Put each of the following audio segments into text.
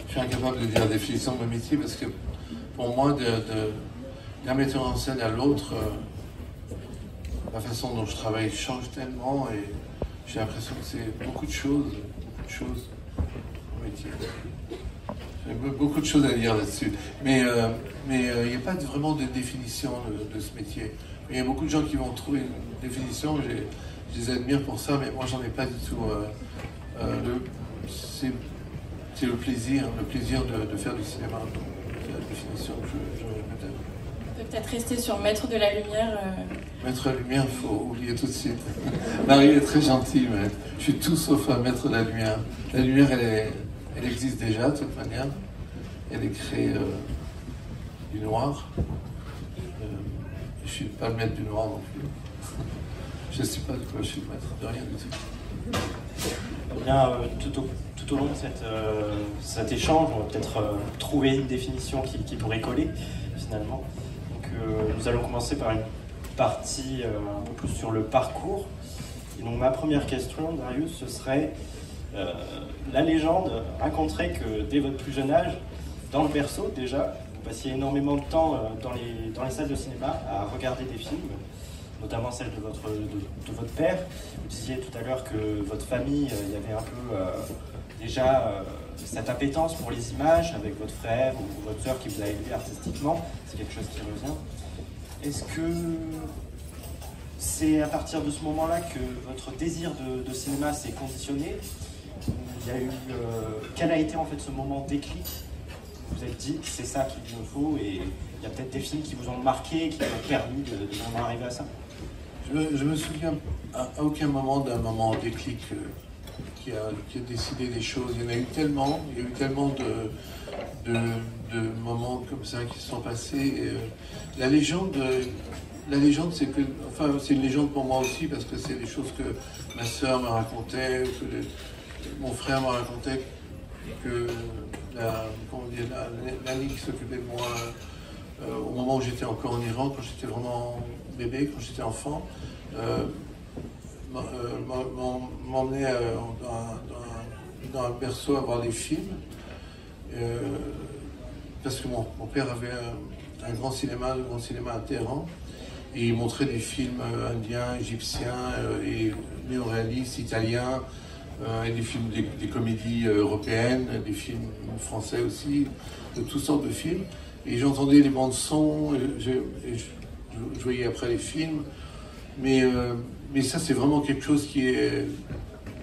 je suis incapable de dire la définition de mon métier parce que pour moi, d'un metteur en scène à l'autre, la façon dont je travaille change tellement et j'ai l'impression que c'est beaucoup de choses au métier. J'ai beaucoup de choses à dire là-dessus. Mais il n'y a pas vraiment de définition de ce métier. Il y a beaucoup de gens qui vont trouver une définition, je les admire pour ça, mais moi j'en ai pas du tout. C'est le plaisir de faire du cinéma. C'est la définition que je répète. On peut peut-être rester sur Maître de la Lumière. Maître de la Lumière, il faut oublier tout de suite. Marie est très gentille, mais je suis tout sauf un Maître de la Lumière. La lumière, elle existe déjà, de toute manière. Elle est créée du noir. Je ne suis pas le maître du noir non plus. Je ne sais pas de quoi je suis le maître, de rien du tout. Eh bien, tout au long de cet échange, on va peut-être trouver une définition qui pourrait coller, finalement. Donc, nous allons commencer par une partie un peu plus sur le parcours. Et donc, ma première question, Darius, ce serait la légende raconterait que dès votre plus jeune âge, dans le berceau déjà, vous passiez énormément de temps dans les salles de cinéma à regarder des films, notamment celle de votre père. Vous disiez tout à l'heure que votre famille, il y avait un peu déjà cette appétence pour les images avec votre frère ou votre sœur qui vous a élevé artistiquement. C'est quelque chose qui revient. Est-ce que c'est à partir de ce moment-là que votre désir de cinéma s'est conditionné? Il y a eu, quel a été en fait ce moment déclic? Vous avez dit c'est ça qu'il me faut et il y a peut-être des films qui vous ont marqué, qui vous ont permis d'en arriver à ça? Je me souviens à aucun moment d'un moment déclic qui a décidé des choses. Il y a eu tellement de moments comme ça qui se sont passés. Et, la légende, c'est que, enfin, c'est une légende pour moi aussi parce que c'est des choses que ma sœur me racontait, que mon frère me racontait, que l'année qui s'occupait de moi au moment où j'étais encore en Iran, quand j'étais vraiment bébé, quand j'étais enfant, m'emmenait dans un berceau à voir des films, parce que mon père avait un grand cinéma à Téhéran, et il montrait des films indiens, égyptiens et néo-réalistes, italiens, et des films, des comédies européennes, des films français aussi, de toutes sortes de films. Et j'entendais les bandes son, et je voyais après les films. Mais ça, c'est vraiment quelque chose qui est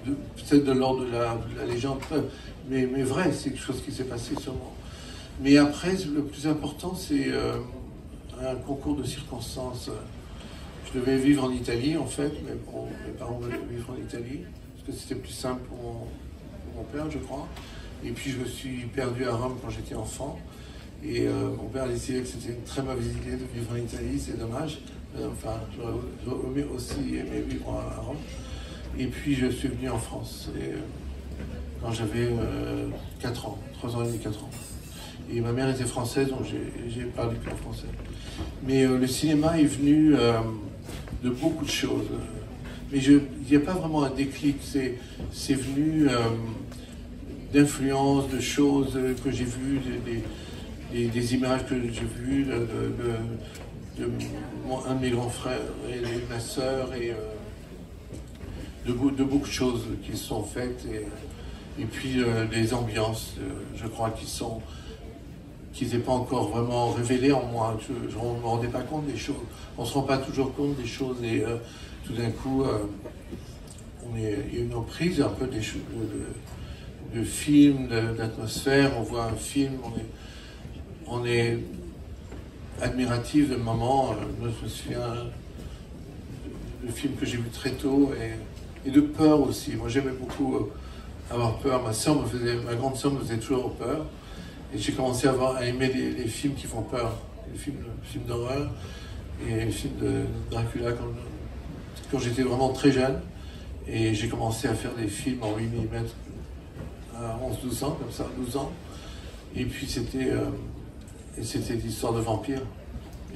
peut-être de l'ordre de la légende, mais vrai, c'est quelque chose qui s'est passé sûrement. Mais après, le plus important, c'est un concours de circonstances. Je devais vivre en Italie, en fait, mais bon, mes parents voulaient vivre en Italie, parce que c'était plus simple pour mon père, je crois. Et puis, je me suis perdu à Rome quand j'étais enfant. Et mon père décidait que c'était une très mauvaise idée de vivre en Italie, c'est dommage. Enfin, j'aurais aussi aimé vivre à Rome. Et puis, je suis venu en France, quand j'avais 4 ans, 3 ans et demi, 4 ans. Et ma mère était française, donc j'ai parlé que le français. Mais le cinéma est venu de beaucoup de choses. Mais il n'y a pas vraiment un déclic, c'est venu d'influences, de choses que j'ai vues, des images que j'ai vues un de mes grands frères et ma sœur, et de beaucoup de choses qui se sont faites. Et puis des ambiances, je crois, qui n'étaient pas encore vraiment révélées en moi. Je ne me rendais pas compte des choses. On ne se rend pas toujours compte des choses, et tout d'un coup, il y a une emprise un peu de films, d'atmosphère. On voit un film, on est admiratif de moment. Je me souviens de films que j'ai vus très tôt, et de peur aussi. Moi, j'aimais beaucoup avoir peur. Ma grande sœur me faisait toujours peur. Et j'ai commencé à aimer les films qui font peur, les films d'horreur et les films de Dracula quand j'étais vraiment très jeune. Et j'ai commencé à faire des films en 8 mm à 11-12 ans, comme ça, 12 ans. Et puis c'était l'histoire de vampires.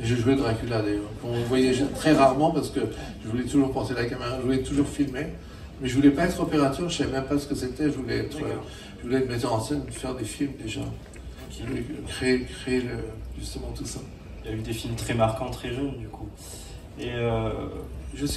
Et je jouais Dracula d'ailleurs. On voyait très rarement parce que je voulais toujours porter la caméra, je voulais toujours filmer. Mais je voulais pas être opérateur, je savais même pas ce que c'était. Je voulais être metteur en scène, faire des films déjà. Je voulais créer justement tout ça. Il y a eu des films très marquants, très jeunes du coup. Et je sais